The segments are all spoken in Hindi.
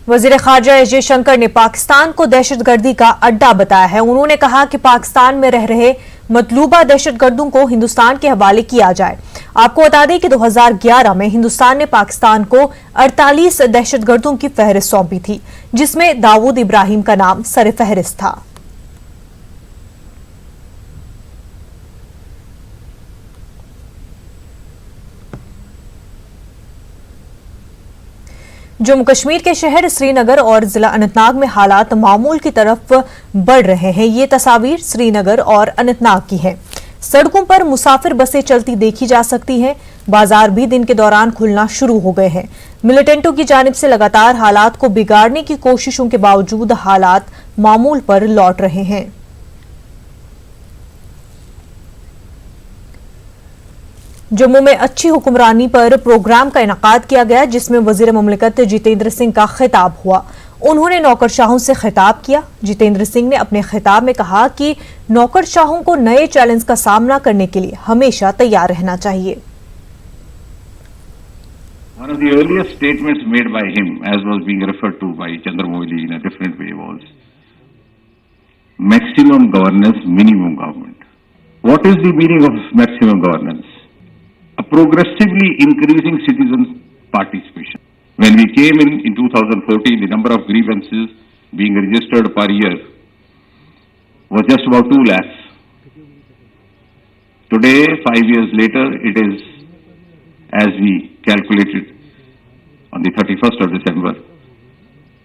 वजीर खारजा एस जयशंकर ने पाकिस्तान को दहशतगर्दी का अड्डा बताया है। उन्होंने कहा कि पाकिस्तान में रह रहे मतलूबा दहशतगर्दों को हिंदुस्तान के हवाले किया जाए। आपको बता दें कि 2011 में हिंदुस्तान ने पाकिस्तान को 48 दहशतगर्दों की फहरिस्त सौंपी थी, जिसमें दाऊद इब्राहिम का नाम सर फहरिस्त था। जम्मू कश्मीर के शहर श्रीनगर और जिला अनंतनाग में हालात मामूल की तरफ बढ़ रहे हैं। ये तस्वीर श्रीनगर और अनंतनाग की है। सड़कों पर मुसाफिर बसें चलती देखी जा सकती हैं। बाजार भी दिन के दौरान खुलना शुरू हो गए हैं। मिलिटेंटों की जानिब से लगातार हालात को बिगाड़ने की कोशिशों के बावजूद हालात मामूल पर लौट रहे हैं। जम्मू में अच्छी हुक्मरानी पर प्रोग्राम का इनेकाद किया गया, जिसमें वजीर मुमलिकत जितेंद्र सिंह का खिताब हुआ। उन्होंने नौकरशाहों से खिताब किया। जितेंद्र सिंह ने अपने खिताब में कहा कि नौकरशाहों को नए चैलेंज का सामना करने के लिए हमेशा तैयार रहना चाहिए। One of the earliest statements made by him, as was being referred to by Chandramouli in a different way, was maximum governance, minimum government. What is the meaning of maximum governance? A progressively increasing citizen participation. When we came in 2014, the number of grievances being registered per year was just about 2 lakhs. Today, 5 years later, it is, as we calculated on the 31st of December,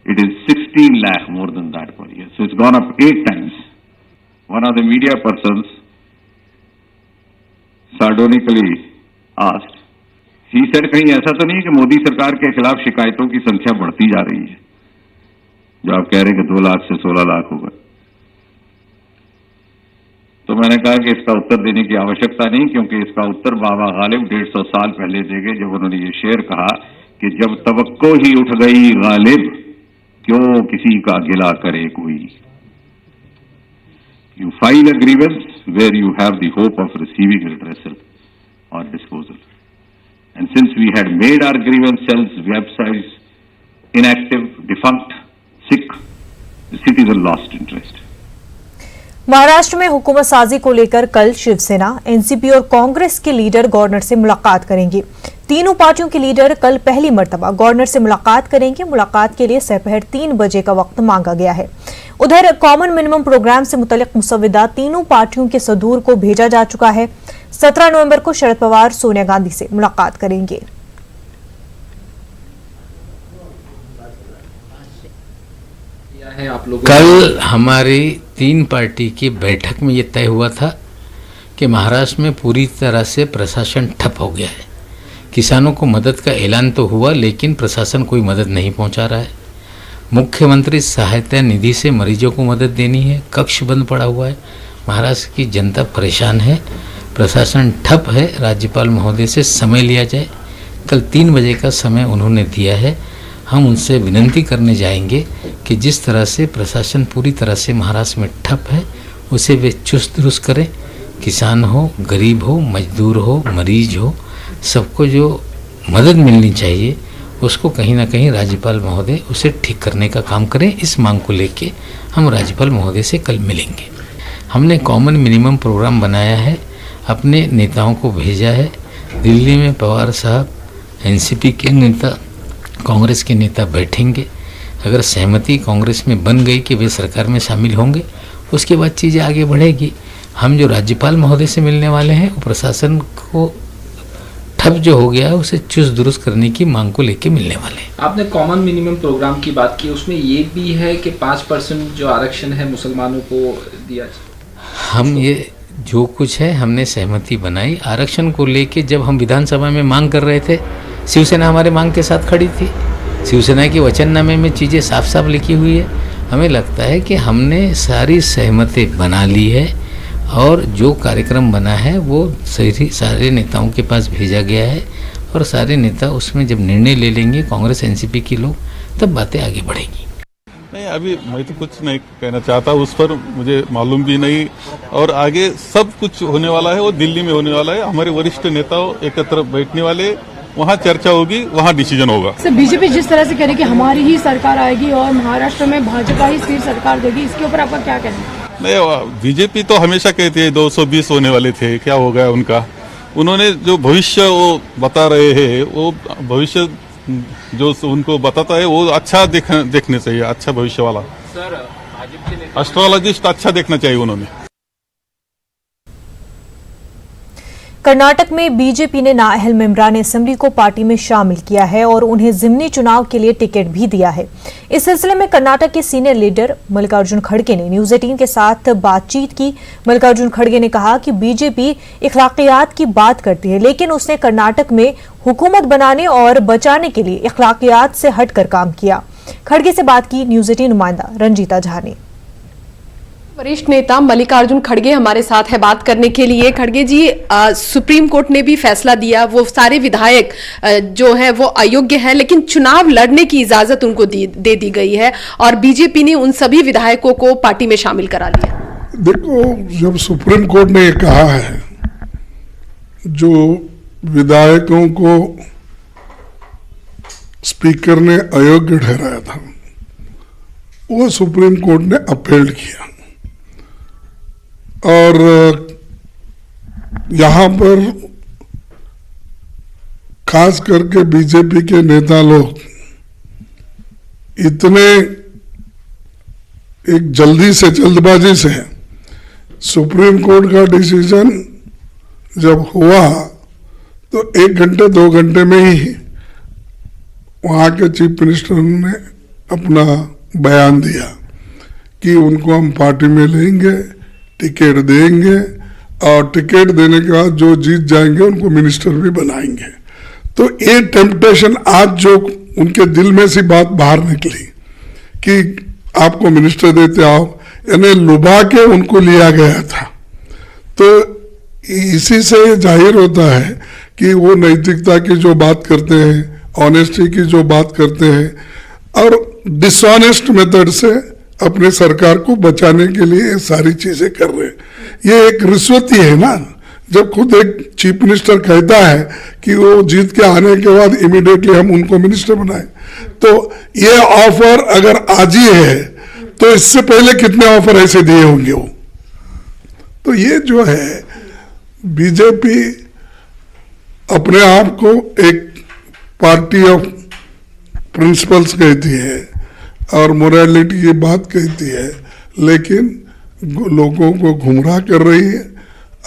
it is 16 lakh more than that per year. So it's gone up 8 times. One of the media persons sardonically asked, he said, कहीं ऐसा तो नहीं कि मोदी सरकार के खिलाफ शिकायतों की संख्या बढ़ती जा रही है, जो आप कह रहे हैं कि 2 लाख से 16 लाख होगा। तो मैंने कहा कि इसका उत्तर देने की आवश्यकता नहीं, क्योंकि इसका उत्तर बाबा गालिब 150 साल पहले देंगे, जब उन्होंने ये शेर कहा कि जब तवक्को ही उठ गई गालिब, क्यों किसी का गिला करे कोई। You file a grievance where you have the hope of receiving redressal or disposal. And since we had made our grievance cells, websites inactive, defunct, sick, the citizen lost interest. Maharashtra में हुकूमत साजी को लेकर कल शिवसेना, एनसीपी और कांग्रेस के लीडर गवर्नर से मुलाकात करेंगे। तीनों पार्टियों के लीडर कल पहली मर्तबा गवर्नर से मुलाकात करेंगे। मुलाकात के लिए दोपहर 3 बजे का वक्त मांगा गया है। उधर कॉमन मिनिमम प्रोग्राम से मुतल्लिक मुसव्विदा तीनों पार्टियों के सदूर को भेजा जा चुका है। 17 नवंबर को शरद पवार सोनिया गांधी से मुलाकात करेंगे। कल हमारी 3 पार्टी की बैठक में ये तय हुआ था कि महाराष्ट्र में पूरी तरह से प्रशासन ठप हो गया है। किसानों को मदद का ऐलान तो हुआ, लेकिन प्रशासन कोई मदद नहीं पहुंचा रहा है। मुख्यमंत्री सहायता निधि से मरीजों को मदद देनी है, कक्ष बंद पड़ा हुआ है। महाराष्ट्र की जनता परेशान है, प्रशासन ठप है। राज्यपाल महोदय से समय लिया जाए। कल 3 बजे का समय उन्होंने दिया है। हम उनसे विनती करने जाएंगे कि जिस तरह से प्रशासन पूरी तरह से महाराष्ट्र में ठप है, उसे वे चुस्त दुरुस्त करें। किसान हो, गरीब हो, मजदूर हो, मरीज हो, सबको जो मदद मिलनी चाहिए उसको कहीं ना कहीं राज्यपाल महोदय उसे ठीक करने का काम करें। इस मांग को लेके हम राज्यपाल महोदय से कल मिलेंगे। हमने कॉमन मिनिमम प्रोग्राम बनाया है, अपने नेताओं को भेजा है। दिल्ली में पवार साहब, एनसीपी के नेता, कांग्रेस के नेता बैठेंगे। अगर सहमति कांग्रेस में बन गई कि वे सरकार में शामिल होंगे, उसके बाद चीज़ें आगे बढ़ेगी। हम जो राज्यपाल महोदय से मिलने वाले हैं, वो प्रशासन को ठप जो हो गया है उसे चुस्त दुरुस्त करने की मांग को लेके मिलने वाले हैं। आपने कॉमन मिनिमम प्रोग्राम की बात की, उसमें ये भी है कि 5% जो आरक्षण है मुसलमानों को दिया जाए। हम ये जो कुछ है हमने सहमति बनाई। आरक्षण को लेके जब हम विधानसभा में मांग कर रहे थे, शिवसेना हमारे मांग के साथ खड़ी थी। शिवसेना की वचननामे में चीज़ें साफ साफ लिखी हुई है। हमें लगता है कि हमने सारी सहमति बना ली है और जो कार्यक्रम बना है वो सारे नेताओं के पास भेजा गया है और सारे नेता उसमें जब निर्णय ले लेंगे, कांग्रेस एनसीपी के लोग, तब बातें आगे बढ़ेंगी। नहीं, अभी मैं तो कुछ नहीं कहना चाहता, उस पर मुझे मालूम भी नहीं। और आगे सब कुछ होने वाला है, वो दिल्ली में होने वाला है। हमारे वरिष्ठ नेताओं एकत्र बैठने वाले वहाँ चर्चा होगी, वहाँ डिसीजन होगा। सर, बीजेपी जिस तरह से कह रही कि हमारी ही सरकार आएगी और महाराष्ट्र में भाजपा ही स्थिर सरकार देगी, इसके ऊपर आपका क्या कहना है? नहीं, बीजेपी तो हमेशा कहती है 220 होने वाले थे, क्या हो गया उनका। उन्होंने जो भविष्य वो बता रहे हैं, वो भविष्य जो उनको बताता है वो अच्छा देखने चाहिए, अच्छा भविष्य वाला। सर, एस्ट्रोलॉजिस्ट अच्छा देखना चाहिए उन्होंने। कर्नाटक में बीजेपी ने नाअहल मेंबरान असेंबली को पार्टी में शामिल किया है और उन्हें जिमनी चुनाव के लिए टिकट भी दिया है। इस सिलसिले में कर्नाटक के सीनियर लीडर मल्लिकार्जुन खड़गे ने न्यूज 18 के साथ बातचीत की। मल्लिकार्जुन खड़गे ने कहा कि बीजेपी इखलाकियात की बात करती है, लेकिन उसने कर्नाटक में हुकूमत बनाने और बचाने के लिए इखलाकियात से हटकर काम किया। खड़गे से बात की न्यूज 18 नुमाइंदा रंजीता झा ने। वरिष्ठ नेता मल्लिकार्जुन खड़गे हमारे साथ है बात करने के लिए। खड़गे जी, सुप्रीम कोर्ट ने भी फैसला दिया, वो सारे विधायक जो है वो अयोग्य है, लेकिन चुनाव लड़ने की इजाजत उनको दे दी गई है और बीजेपी ने उन सभी विधायकों को पार्टी में शामिल करा लिया। देखो, जब सुप्रीम कोर्ट ने ये कहा है, जो विधायकों को स्पीकर ने अयोग्य ठहराया था, वो सुप्रीम कोर्ट ने अपील किया और यहाँ पर खास करके बीजेपी के नेता लोग इतने एक जल्दबाजी से सुप्रीम कोर्ट का डिसीजन जब हुआ तो 1 घंटे 2 घंटे में ही वहाँ के चीफ मिनिस्टर ने अपना बयान दिया कि उनको हम पार्टी में लेंगे, टिकट देंगे और टिकट देने के बाद जो जीत जाएंगे उनको मिनिस्टर भी बनाएंगे। तो ये टेम्पटेशन आज जो उनके दिल में से बात बाहर निकली कि आपको मिनिस्टर देते आओ, यानी लुभा के उनको लिया गया था। तो इसी से ये जाहिर होता है कि वो नैतिकता की जो बात करते हैं, ऑनेस्टी की जो बात करते हैं और डिसऑनेस्ट मेथड से अपने सरकार को बचाने के लिए ये सारी चीजें कर रहे हैं। ये एक रिश्वत ही है ना। जब खुद एक चीफ मिनिस्टर कहता है कि वो जीत के आने के बाद इमीडिएटली हम उनको मिनिस्टर बनाए, तो ये ऑफर अगर आज ही है तो इससे पहले कितने ऑफर ऐसे दिए होंगे वो। तो ये जो है बीजेपी अपने आप को एक पार्टी ऑफ प्रिंसिपल्स कहती है और मोरालिटी की बात कहती है, लेकिन लोगों को गुमराह कर रही है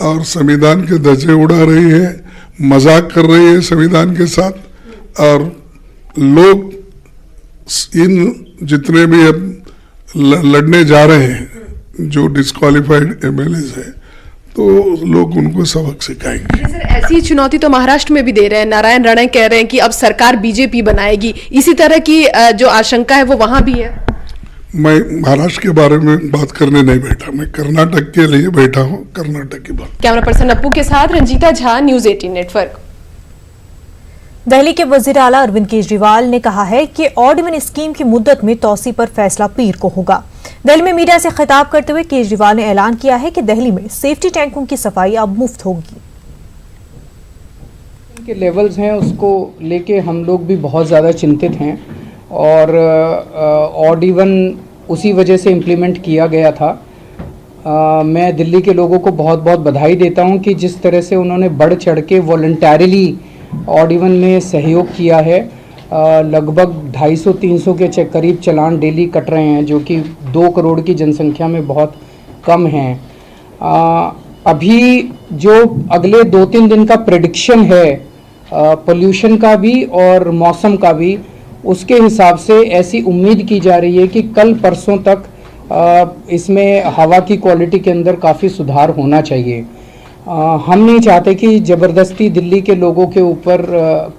और संविधान के धज्जे उड़ा रही है, मजाक कर रही है संविधान के साथ। और लोग इन जितने भी अब लड़ने जा रहे हैं जो डिस्क्वालिफाइड एमएलएज है, तो लोग उनको सबक सिखाएंगे। सर, ऐसी चुनौती तो महाराष्ट्र में भी दे रहे हैं। नारायण राणे कह रहे हैं कि अब सरकार बीजेपी बनाएगी, इसी तरह की जो आशंका है वो वहां भी है। मैं महाराष्ट्र के बारे में बात करने नहीं बैठा, मैं कर्नाटक के लिए बैठा हूं, कर्नाटक की बात। कैमरा पर्सन अप्पू के साथ रंजीता झा, न्यूज 18 नेटवर्क। दिल्ली के वजीर आला अरविंद केजरीवाल ने कहा है कि ऑड इवन स्कीम की मुद्दत में तौसी पर फैसला पीर को होगा। दिल्ली में मीडिया से खिताब करते हुए केजरीवाल ने ऐलान किया है कि दिल्ली में सेफ्टी टैंकों की सफाई अब मुफ्त होगी। के लेवल्स हैं उसको लेके हम लोग भी बहुत ज़्यादा चिंतित हैं और ऑड इवन उसी वजह से इम्प्लीमेंट किया गया था। मैं दिल्ली के लोगों को बहुत बहुत बधाई देता हूं कि जिस तरह से उन्होंने बढ़ चढ़ के वॉलंटरीली ऑड इवन में सहयोग किया है। लगभग 250-300 के करीब चालान डेली कट रहे हैं, जो कि 2 करोड़ की जनसंख्या में बहुत कम हैं। अभी जो अगले 2-3 दिन का प्रेडिक्शन है पोल्यूशन का भी और मौसम का भी, उसके हिसाब से ऐसी उम्मीद की जा रही है कि कल परसों तक इसमें हवा की क्वालिटी के अंदर काफ़ी सुधार होना चाहिए। हम नहीं चाहते कि ज़बरदस्ती दिल्ली के लोगों के ऊपर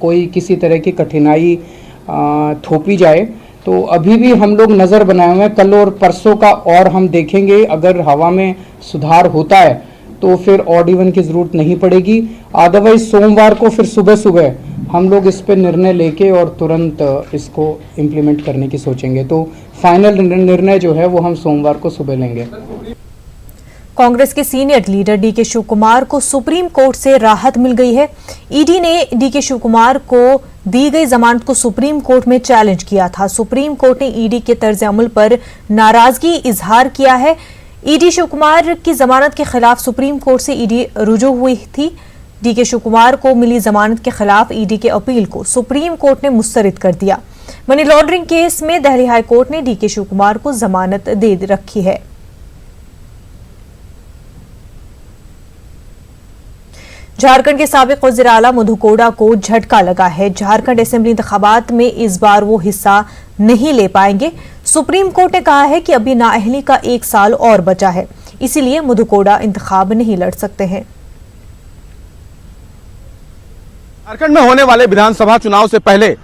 कोई किसी तरह की कठिनाई थोपी जाए। तो अभी भी हम लोग नज़र बनाए हुए हैं, कल और परसों का और हम देखेंगे। अगर हवा में सुधार होता है तो फिर ऑड इवन की ज़रूरत नहीं पड़ेगी। अदरवाइज सोमवार को फिर सुबह सुबह हम लोग इस पर निर्णय लेके और तुरंत इसको इम्प्लीमेंट करने की सोचेंगे। तो फाइनल निर्णय जो है वो हम सोमवार को सुबह लेंगे। कांग्रेस के senior leader DK Shivakumar को सुप्रीम कोर्ट से राहत मिल गई है। ईडी ने डीके शिव कुमार को दी गई जमानत को सुप्रीम कोर्ट में चैलेंज किया था। सुप्रीम कोर्ट ने ईडी के तर्ज अमल पर नाराजगी इजहार किया है। ईडी शिव कुमार की जमानत के खिलाफ सुप्रीम कोर्ट से ईडी रुजू हुई थी। डीके शिव कुमार को मिली जमानत के खिलाफ ईडी के अपील को सुप्रीम कोर्ट ने मुस्तरद कर दिया। मनी लॉन्ड्रिंग केस में दिल्ली हाई कोर्ट ने डीके शिव कुमार को जमानत दे रखी है। झारखंड के साबिक वज़ीर आला मधु कोड़ा को झटका लगा है। झारखंड असेंबली इंतखाबात में इस बार वो हिस्सा नहीं ले पाएंगे। सुप्रीम कोर्ट ने कहा है कि अभी नाअहली का 1 साल और बचा है, इसीलिए मधु कोड़ा इंतखाब नहीं लड़ सकते हैं। झारखंड में होने वाले विधानसभा चुनाव से पहले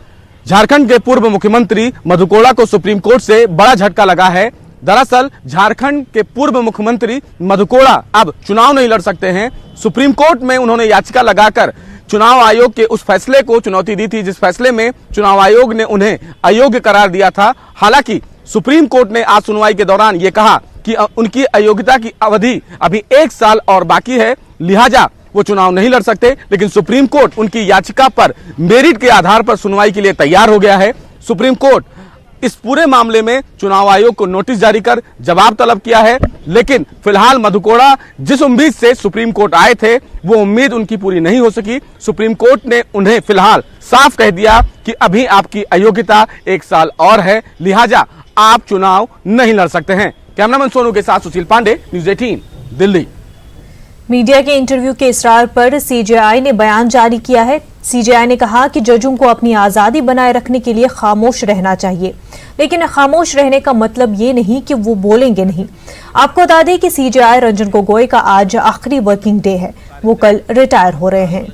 झारखंड के पूर्व मुख्यमंत्री मधु कोड़ा को सुप्रीम कोर्ट से बड़ा झटका लगा है। दरअसल झारखंड के पूर्व मुख्यमंत्री मधु कोड़ा अब चुनाव नहीं लड़ सकते हैं। सुप्रीम कोर्ट में उन्होंने याचिका लगाकर चुनाव आयोग के उस फैसले को चुनौती दी थी, जिस फैसले में चुनाव आयोग ने उन्हें अयोग्य करार दिया था। हालांकि सुप्रीम कोर्ट ने आज सुनवाई के दौरान ये कहा कि उनकी अयोग्यता की अवधि अभी 1 साल और बाकी है, लिहाजा वो चुनाव नहीं लड़ सकते। लेकिन सुप्रीम कोर्ट उनकी याचिका पर मेरिट के आधार पर सुनवाई के लिए तैयार हो गया है। सुप्रीम कोर्ट इस पूरे मामले में चुनाव आयोग को नोटिस जारी कर जवाब तलब किया है। लेकिन फिलहाल मधु कोड़ा जिस उम्मीद से सुप्रीम कोर्ट आए थे, वो उम्मीद उनकी पूरी नहीं हो सकी। सुप्रीम कोर्ट ने उन्हें फिलहाल साफ कह दिया कि अभी आपकी अयोग्यता 1 साल और है, लिहाजा आप चुनाव नहीं लड़ सकते हैं। कैमरामैन सोनू के साथ सुशील पांडे, न्यूज़ 18 दिल्ली। मीडिया के इंटरव्यू के इसरार पर सीजेआई ने बयान जारी किया है। सीजेआई ने कहा कि जजों को अपनी आजादी बनाए रखने के लिए खामोश रहना चाहिए, लेकिन खामोश रहने का मतलब ये नहीं कि वो बोलेंगे नहीं। आपको बता दें कि सीजेआई रंजन गोगोई का आज आखिरी वर्किंग डे है, वो कल रिटायर हो रहे हैं।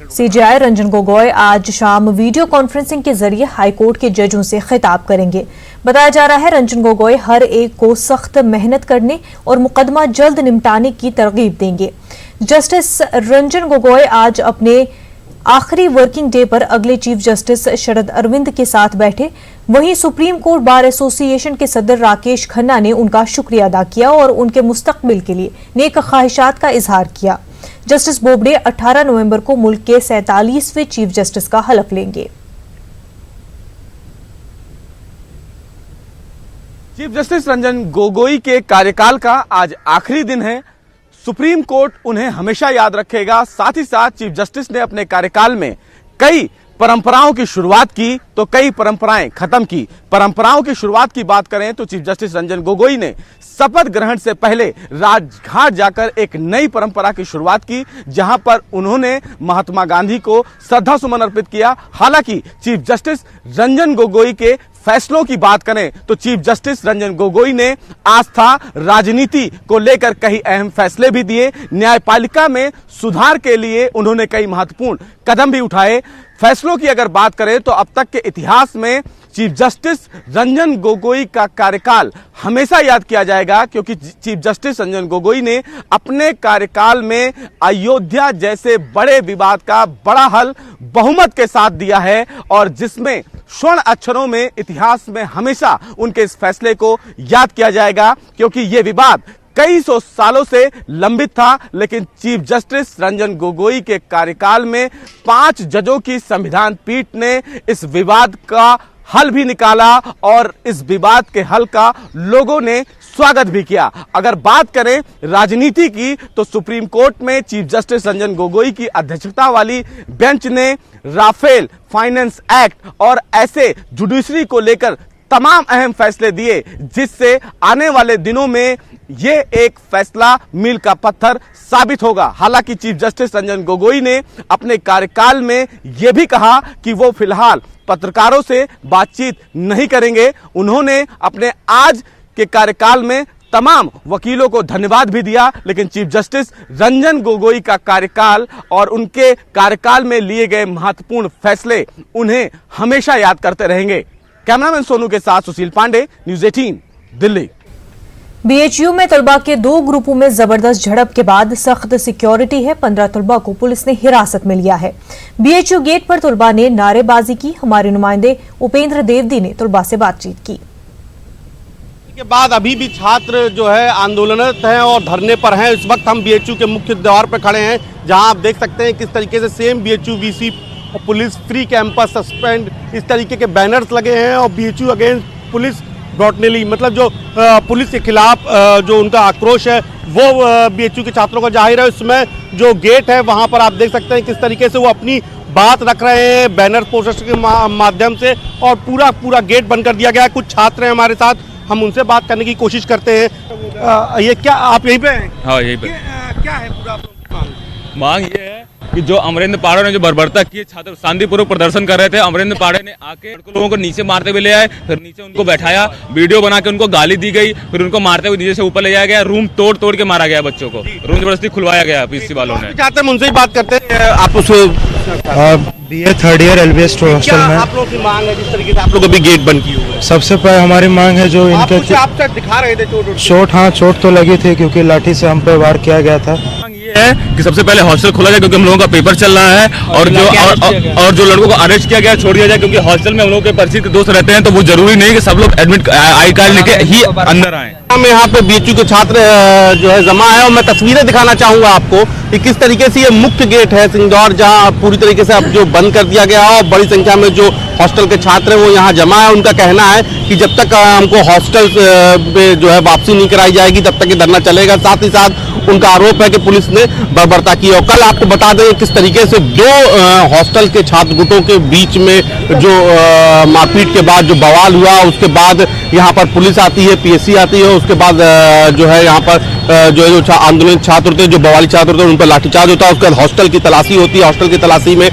सीजेआई रंजन गोगोई आज शाम वीडियो कॉन्फ्रेंसिंग के जरिए हाईकोर्ट के जजों से खिताब करेंगे। बताया जा रहा है रंजन गोगोई हर एक को सख्त मेहनत करने और मुकदमा जल्द निपटाने की तरगीब देंगे। जस्टिस रंजन गोगोई आज अपने आखिरी वर्किंग डे पर अगले चीफ जस्टिस शरद अरविंद के साथ बैठे। वहीं सुप्रीम कोर्ट बार एसोसिएशन के सदर राकेश खन्ना ने उनका शुक्रिया अदा किया और उनके मुस्तकबिल के लिए नेक ख्वाहिशात का इजहार किया। जस्टिस बोबडे 18 नवंबर को मुल्क के 47वें चीफ जस्टिस का हलफ लेंगे। चीफ जस्टिस रंजन गोगोई के कार्यकाल का आज आखिरी दिन है। सुप्रीम कोर्ट उन्हें हमेशा याद रखेगा। साथ ही साथ चीफ जस्टिस ने अपने कार्यकाल में कई परंपराओं की शुरुआत की तो कई परंपराएं खत्म की। परंपराओं की शुरुआत की बात करें तो चीफ जस्टिस रंजन गोगोई ने शपथ ग्रहण से पहले राजघाट जाकर एक नई परंपरा की शुरुआत की, जहां पर उन्होंने महात्मा गांधी को श्रद्धा सुमन अर्पित किया। हालांकि चीफ जस्टिस रंजन गोगोई के फैसलों की बात करें तो चीफ जस्टिस रंजन गोगोई ने आस्था राजनीति को लेकर कई अहम फैसले भी दिए। न्यायपालिका में सुधार के लिए उन्होंने कई महत्वपूर्ण कदम भी उठाए। फैसलों की अगर बात करें तो अब तक के इतिहास में चीफ जस्टिस रंजन गोगोई का कार्यकाल हमेशा याद किया जाएगा, क्योंकि चीफ जस्टिस रंजन गोगोई ने अपने कार्यकाल में अयोध्या जैसे बड़े विवाद का बड़ा हल बहुमत के साथ दिया है और जिसमें स्वर्ण अक्षरों में इतिहास में हमेशा उनके इस फैसले को याद किया जाएगा, क्योंकि ये विवाद कई सौ सालों से लंबित था। लेकिन चीफ जस्टिस रंजन गोगोई के कार्यकाल में 5 जजों की संविधान पीठ ने इस विवाद का हल भी निकाला और इस विवाद के हल का लोगों ने स्वागत भी किया। अगर बात करें राजनीति की तो सुप्रीम कोर्ट में चीफ जस्टिस रंजन गोगोई की अध्यक्षता वाली बेंच ने राफेल फाइनेंस एक्ट और ऐसे जुडिशरी को लेकर तमाम अहम फैसले दिए, जिससे आने वाले दिनों में ये एक फैसला मील का पत्थर साबित होगा। हालांकि चीफ जस्टिस रंजन गोगोई ने अपने कार्यकाल में यह भी कहा कि वो फिलहाल पत्रकारों से बातचीत नहीं करेंगे। उन्होंने अपने आज के कार्यकाल में तमाम वकीलों को धन्यवाद भी दिया। लेकिन चीफ जस्टिस रंजन गोगोई का कार्यकाल और उनके कार्यकाल में लिए गए महत्वपूर्ण फैसले उन्हें हमेशा याद करते रहेंगे। कैमरामैन सोनू के साथ सुशील पांडे, न्यूज़ 18 दिल्ली। बीएचयू में तलबा के 2 ग्रुपों में जबरदस्त झड़प के बाद सख्त सिक्योरिटी है। 15 तलबा को पुलिस ने हिरासत में लिया है। बीएचयू गेट पर तलबा ने नारेबाजी की। हमारे नुमाइंदे उपेंद्र देवदी ने तलबा से बातचीत की। के बाद अभी भी छात्र जो है आंदोलनरत हैं और धरने पर हैं। इस वक्त हम बीएचयू के मुख्य द्वार पर खड़े हैं, जहां आप देख सकते हैं किस तरीके से same BHU VC police free campus suspend इस तरीके के बैनर्स लगे हैं और बीएचयू अगेंस्ट पुलिस ब्रॉटनेली, मतलब जो पुलिस के खिलाफ जो उनका आक्रोश है वो बीएचयू के छात्रों का जाहिर है। इसमें जो गेट है वहां पर आप देख सकते हैं किस तरीके से वो अपनी बात रख रहे हैं बैनर पोस्टर्स के माध्यम से, और पूरा गेट बंद कर दिया गया है। कुछ छात्र हैं हमारे साथ, हम उनसे बात करने की कोशिश करते हैं। ये क्या आप यहीं पे हैं? हाँ यहीं पे। क्या है पूरा मांग? मांग ये है कि जो अमरेंद्र पाड़े ने जो बर्बरता की, छात्र शांतिपूर्वक प्रदर्शन कर रहे थे, अमरेंद्र पाड़े ने आके लोगों को नीचे मारते हुए ले आए, फिर नीचे उनको बैठाया, वीडियो बना के उनको गाली दी गई, फिर उनको मारते हुए नीचे से ऊपर ले जाया गया, रूम तोड़ के मारा गया, बच्चों को रूम जबरदस्ती खुलवाया गया पीसी वालों ने। चाहते हैं उनसे ही बात करते हैं। आप उस BA third year LBS hostel में आप लोगों की मांग है जिस तरीके से आप लोग अभी गेट बंद किए हुए हैं? सबसे पहले हमारी मांग है जो आप इनके दिखा रहे थे चोट, हाँ चोट तो लगी थी क्योंकि लाठी से हम पे वार किया गया था। ये है कि सबसे पहले हॉस्टल खोला जाए क्योंकि हम लोगों का पेपर चल रहा है, और जो लड़कों को अरेस्ट किया गया छोड़ दिया जाए, क्योंकि हॉस्टल में हम लोगों के परिचित दोस्त रहते हैं, तो वो जरूरी नहीं कि सब लोग एडमिट आई कार्ड लेके ही अंदर आए। हम यहाँ पे बीएचयू के छात्र जो है जमा है और मैं तस्वीरें दिखाना चाहूंगा आपको कि किस तरीके से ये मुख्य गेट है सिंगदौर, जहाँ पूरी तरीके से अब जो बंद कर दिया गया है और बड़ी संख्या में जो हॉस्टल के छात्र हैं वो यहाँ जमा है। उनका कहना है कि जब तक हमको हॉस्टल पे जो है वापसी नहीं कराई जाएगी तब तक ये धरना चलेगा। साथ ही साथ उनका आरोप है कि पुलिस ने बर्बरता की। और कल आपको बता दें किस तरीके से दो हॉस्टल के छात्र गुटों के बीच में जो मारपीट के बाद जो बवाल हुआ, उसके बाद यहाँ पर पुलिस आती है, PSC आती है, उसके बाद जो है यहाँ पर जो आंदोलन छात्र होते हैं, जो बवाली छात्र होते हैं, उन पर लाठीचार्ज होता है। उसके बाद हॉस्टल की तलाशी होती है, हॉस्टल की तलाशी में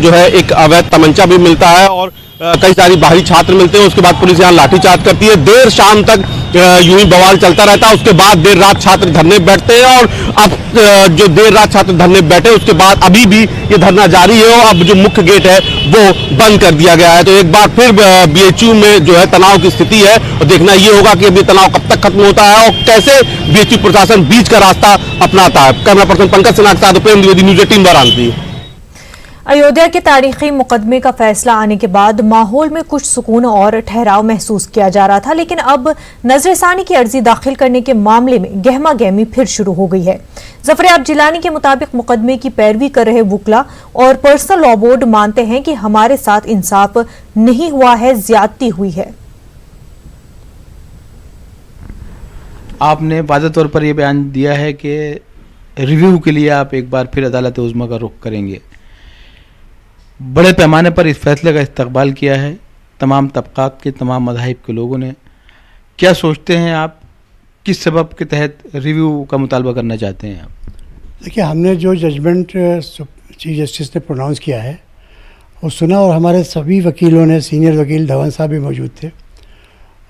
जो है एक अवैध तमंचा भी मिलता है और कई सारी बाहरी छात्र मिलते हैं। उसके बाद पुलिस यहाँ लाठीचार्ज करती है। देर शाम तक यूं ही बवाल चलता रहता है। उसके बाद देर रात छात्र धरने बैठते हैं और अब जो देर रात छात्र धरने बैठे उसके बाद अभी भी ये धरना जारी है और अब जो मुख्य गेट है वो बंद कर दिया गया है। तो एक बार फिर बीएचयू में जो है तनाव की स्थिति है और देखना ये होगा कि अभी तनाव कब तक खत्म होता है और कैसे बीएचयू प्रशासन बीच का रास्ता अपनाता है। कैमरा पर्सन पंकज सिन्हा के साथ उपेंद्र द्विवेदी, न्यूज़ 18 वाराणसी। अयोध्या के तारीखी मुकदमे का फैसला आने के बाद माहौल में कुछ सुकून और ठहराव महसूस किया जा रहा था, लेकिन अब नजरसानी की अर्जी दाखिल करने के मामले में गहमा गहमी फिर शुरू हो गई है। जफरयाब जिलानी के मुताबिक मुकदमे की पैरवी कर रहे वुकला और पर्सनल लॉ बोर्ड मानते हैं कि हमारे साथ इंसाफ नहीं हुआ है, ज्यादती हुई है। आपने वाज़ेह तौर पर यह बयान दिया है कि रिव्यू के लिए आप एक बार फिर अदालत उज़्मा का रुख करेंगे। बड़े पैमाने पर इस फैसले का इस्तकबाल किया है तमाम तबकात के, तमाम मज़ाहिब के लोगों ने। क्या सोचते हैं आप, किस सबब के तहत रिव्यू का मुतालबा करना चाहते हैं आप? देखिए, हमने जो जजमेंट चीफ जस्टिस ने प्रोनाउंस किया है वो सुना और हमारे सभी वकीलों ने, सीनियर वकील धवन साहब भी मौजूद थे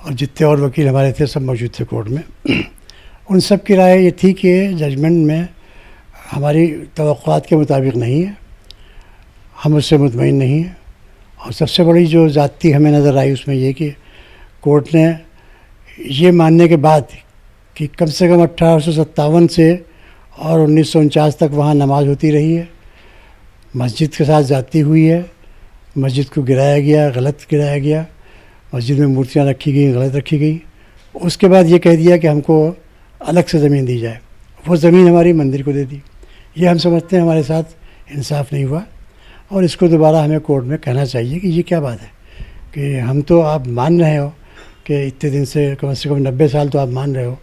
और जितने और वकील हमारे थे सब मौजूद थे कोर्ट में। उन सब की राय ये थी कि जजमेंट में हमारी तवक्कुआत के मुताबिक नहीं है, हम उससे मुतमईन नहीं हैं। और सबसे बड़ी जो ज़्यादती हमें नज़र आई उसमें ये कि कोर्ट ने ये मानने के बाद कि कम से कम 1857 से और 1949 तक वहाँ नमाज होती रही है, मस्जिद के साथ ज़्यादती हुई है, मस्जिद को गिराया गया, गलत गिराया गया, मस्जिद में मूर्तियाँ रखी गई, गलत रखी गई। उसके बाद ये कह दिया कि हमको अलग से ज़मीन दी जाए, वो ज़मीन हमारी मंदिर को दे दी। ये हम समझते हैं हमारे साथ इंसाफ नहीं हुआ और इसको दोबारा हमें कोर्ट में कहना चाहिए कि ये क्या बात है कि हम तो आप मान रहे हो कि इतने दिन से कम 90 साल तो आप मान रहे हो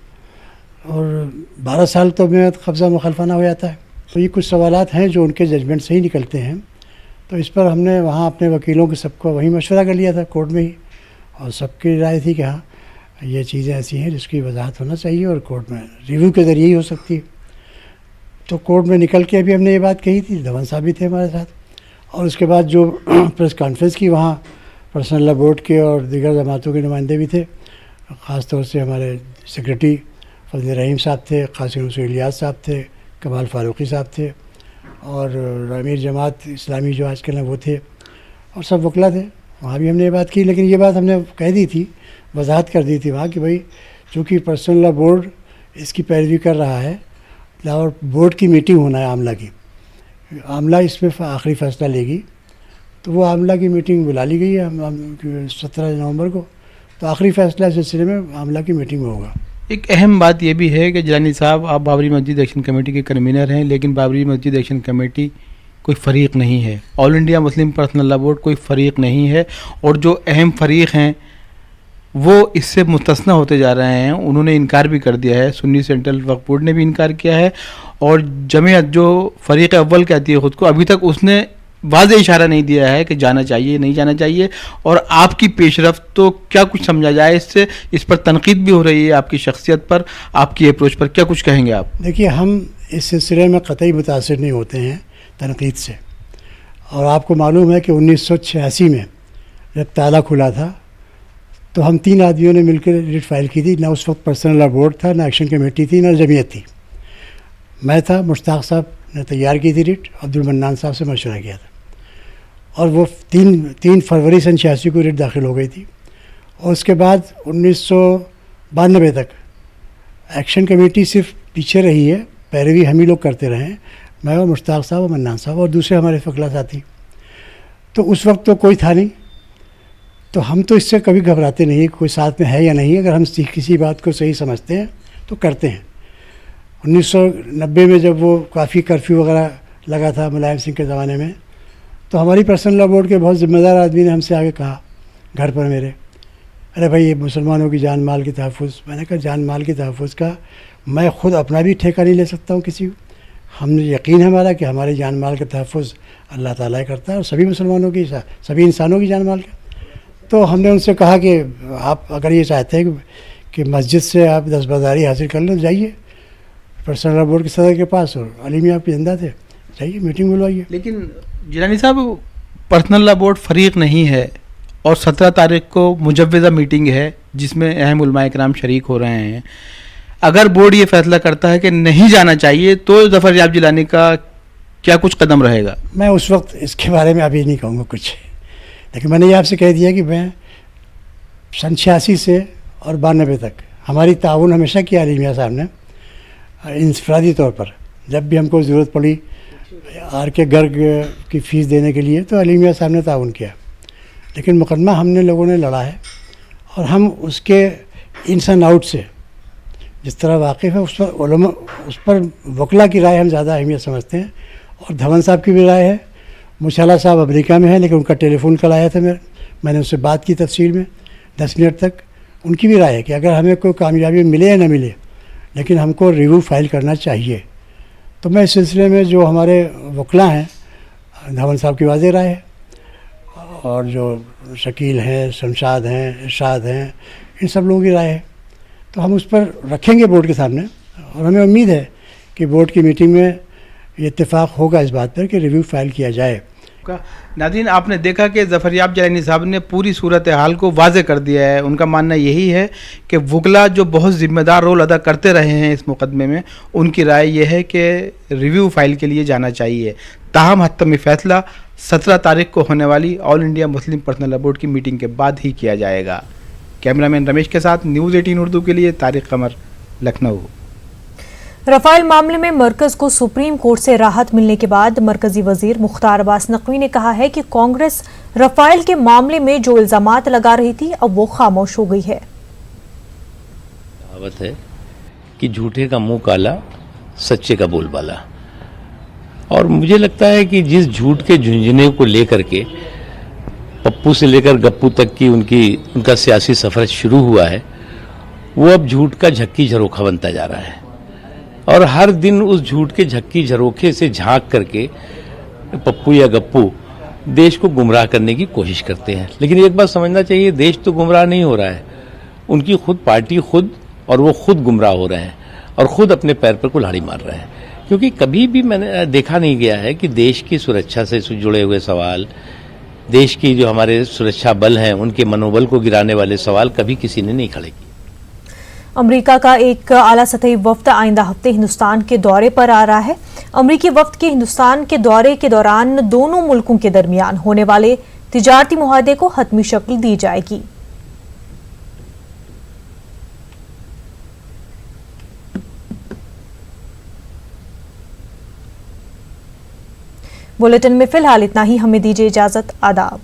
और 12 साल तो में कब्ज़ा मुखालफाना हो जाता है। तो ये कुछ सवालात हैं जो उनके जजमेंट से ही निकलते हैं। तो इस पर हमने वहाँ अपने वकीलों के सबको वहीं मशवरा कर लिया था कोर्ट में ही और सबकी राय थी कि हाँ ये चीज़ें ऐसी हैं जिसकी वजाहत होना चाहिए और कोर्ट में रिव्यू के ज़रिए ही हो सकती है। तो कोर्ट में निकल के अभी हमने ये बात कही थी, धवन साहब भी थे हमारे साथ, और उसके बाद जो प्रेस कॉन्फ्रेंस की वहाँ पर्सनल लॉ बोर्ड के और दीगर जमातों के नुमाइंदे भी थे। ख़ास तौर से हमारे सेक्रेटरी फजल रहीम साहब थे, कासिम हुसैन इलियास साहब थे, कमाल फारूकी साहब थे और अमीर जमात इस्लामी जो आजकल हैं वो थे और सब वकला थे। वहाँ भी हमने ये बात की, लेकिन ये बात हमने कह दी थी, वजाहत कर दी थी वहाँ कि भाई चूँकि पर्सनल लॉ बोर्ड इसकी पैरवी कर रहा है और बोर्ड की मीटिंग होना है आमला की, आमला इसमें आखिरी फ़ैसला लेगी, तो वो आमला की मीटिंग बुला ली गई है 17 नवंबर को। तो आखिरी फैसला इस सिलसिले में आमला की मीटिंग में होगा। एक अहम बात यह भी है कि जिलानी साहब, आप बाबरी मस्जिद एक्शन कमेटी के कन्वीनर हैं, लेकिन बाबरी मस्जिद एक्शन कमेटी कोई फ़रीक नहीं है, all India Muslim personal law board कोई फ़रीक नहीं है, और जो अहम फ़रीक हैं वो इससे मुस्तस्ना होते जा रहे हैं। उन्होंने इनकार भी कर दिया है, सुन्नी सेंट्रल वक्फ बोर्ड ने भी इनकार किया है, और जमीयत जो फ़रीक अव्वल कहती है ख़ुद को, अभी तक उसने वाज़े इशारा नहीं दिया है कि जाना चाहिए नहीं जाना चाहिए। और आपकी पेशरफ्त तो क्या कुछ समझा जाए इससे, इस पर तनकीद भी हो रही है आपकी शख्सियत पर, आपकी अप्रोच पर, क्या कुछ कहेंगे आप? देखिए, हम इस सिलसिले में कतई मुतासिर नहीं होते हैं तनकीद से, और आपको मालूम है कि 1986 में जब ताला खुला था तो हम 3 आदमियों ने मिलकर रिट फाइल की थी। ना उस वक्त पर्सनल लॉ बोर्ड था, ना एक्शन कमेटी थी, ना जमीयत थी। मैं था, मुश्ताक साहब ने तैयार की थी रिट, अब्दुल मन्नान साहब से मशवरा किया था, और वो 3 फरवरी सन 86 को रिट दाखिल हो गई थी। और उसके बाद 1992 तक एक्शन कमेटी सिर्फ पीछे रही है, पैरवी हम ही लोग करते रहे हैं, मैं और मुश्ताक साहब और मन्नान साहब और दूसरे हमारे फकला साथी। तो उस वक्त तो कोई था नहीं, तो हम तो इससे कभी घबराते नहीं, कोई साथ में है या नहीं। अगर हम किसी बात को सही समझते हैं तो करते हैं। 1990 में जब वो काफ़ी कर्फ्यू वगैरह लगा था मुलायम सिंह के ज़माने में, तो हमारी पर्सनल लॉ बोर्ड के बहुत ज़िम्मेदार आदमी ने हमसे आगे कहा घर पर मेरे, अरे भाई ये मुसलमानों की जान माल की तहफ़्फ़ुज़। मैंने कहा जान माल की तहफ़्फ़ुज़ का मैं ख़ुद अपना भी ठेका नहीं ले सकता हूँ किसी। हमने यकीन है हमारा कि हमारी जान माल का तहफ़्फ़ुज़ अल्लाह ताला ही करता है, और सभी मुसलमानों की, सभी इंसानों की जान माल का। तो हमने उनसे कहा कि आप अगर ये चाहते हैं कि मस्जिद से आप दस्तबरदारी हासिल कर लें, जाइए पर्सनल लॉ बोर्ड के सदर के पास, और अली मियां आपके जिंदा थे, जाइए मीटिंग बुलवाइए। लेकिन जिलानी साहब, पर्सनल लॉ बोर्ड फ़रीक नहीं है, और 17 तारीख को मुजव्वज़ा मीटिंग है जिसमें अहम उलमा इकराम शरीक हो रहे हैं। अगर बोर्ड ये फैसला करता है कि नहीं जाना चाहिए तो ज़फ़र याब जिलानी का क्या कुछ कदम रहेगा? मैं उस वक्त इसके बारे में अभी नहीं कहूँगा कुछ, लेकिन मैंने ये आपसे कह दिया कि मैं सन 86 से और 92 तक हमारी ताउन हमेशा किया अली मियां साहब ने, इंफरादी तौर पर। जब भी हमको ज़रूरत पड़ी आर के गर्ग की फ़ीस देने के लिए तो अली मियां साहब ने ताउन किया। लेकिन मुकदमा हमने लोगों ने लड़ा है, और हम उसके इन्स एंड आउट से जिस तरह वाकिफ़ है उस पर वकला की राय हम ज़्यादा अहमियत समझते हैं। और धवन साहब की भी राय है। मुशाला साहब अमेरिका में है, लेकिन उनका टेलीफोन कल आया था मैंने उससे बात की तफसील में 10 मिनट तक। उनकी भी राय है कि अगर हमें कोई कामयाबी मिले या न मिले, लेकिन हमको रिव्यू फाइल करना चाहिए। तो मैं इस सिलसिले में जो हमारे वकला हैं, धवन साहब की वाज़ेह राय है, और जो शकील हैं, शमशाद हैं, इरशाद हैं, इन सब लोगों की राय है। तो हम उस पर रखेंगे बोर्ड के सामने, और हमें उम्मीद है कि बोर्ड की मीटिंग में ये इत्तेफाक होगा इस बात पर कि रिव्यू फाइल किया जाए। नाज़रीन, आपने देखा कि ज़फ़र याब जिलानी साहब ने पूरी सूरत हाल को वाज़े कर दिया है। उनका मानना यही है कि वकला जो बहुत ज़िम्मेदार रोल अदा करते रहे हैं इस मुकदमे में, उनकी राय यह है कि रिव्यू फाइल के लिए जाना चाहिए। ताहम हत्मी फ़ैसला 17 तारीख को होने वाली all India Muslim personal law board की मीटिंग के बाद ही किया जाएगा। कैमरामैन रमेश के साथ न्यूज़ 18 उर्दू के लिए तारिक कमर, लखनऊ। रफाल मामले में मरकज को सुप्रीम कोर्ट से राहत मिलने के बाद मरकजी वजीर मुख्तार अब्बास नकवी ने कहा है कि कांग्रेस रफाल के मामले में जो इल्जामात लगा रही थी अब वो खामोश हो गई है। कहावत है कि झूठे का मुंह काला, सच्चे का बोलबाला। और मुझे लगता है कि जिस झूठ के झुंझुने को लेकर के पप्पू से लेकर गप्पू तक की उनका सियासी सफर शुरू हुआ है, वो अब झूठ का झक्की झरोखा बनता जा रहा है, और हर दिन उस झूठ के झक्की झरोखे से झांक करके पप्पू या गप्पू देश को गुमराह करने की कोशिश करते हैं। लेकिन एक बात समझना चाहिए, देश तो गुमराह नहीं हो रहा है, उनकी खुद पार्टी खुद, और वो खुद गुमराह हो रहे हैं और खुद अपने पैर पर कुल्हाड़ी मार रहे हैं। क्योंकि कभी भी मैंने देखा नहीं गया है कि देश की सुरक्षा से जुड़े हुए सवाल, देश की जो हमारे सुरक्षा बल हैं उनके मनोबल को गिराने वाले सवाल कभी किसी ने नहीं खड़े किए। अमेरिका का एक आला सतही वफ्द आइंदा हफ्ते हिंदुस्तान के दौरे पर आ रहा है। अमेरिकी वफ्द के हिंदुस्तान के दौरे के दौरान दोनों मुल्कों के दरमियान होने वाले तिजारती मुआहदे को हतमी शक्ल दी जाएगी। बुलेटिन में फिलहाल इतना ही। हमें दीजिए इजाजत। आदाब।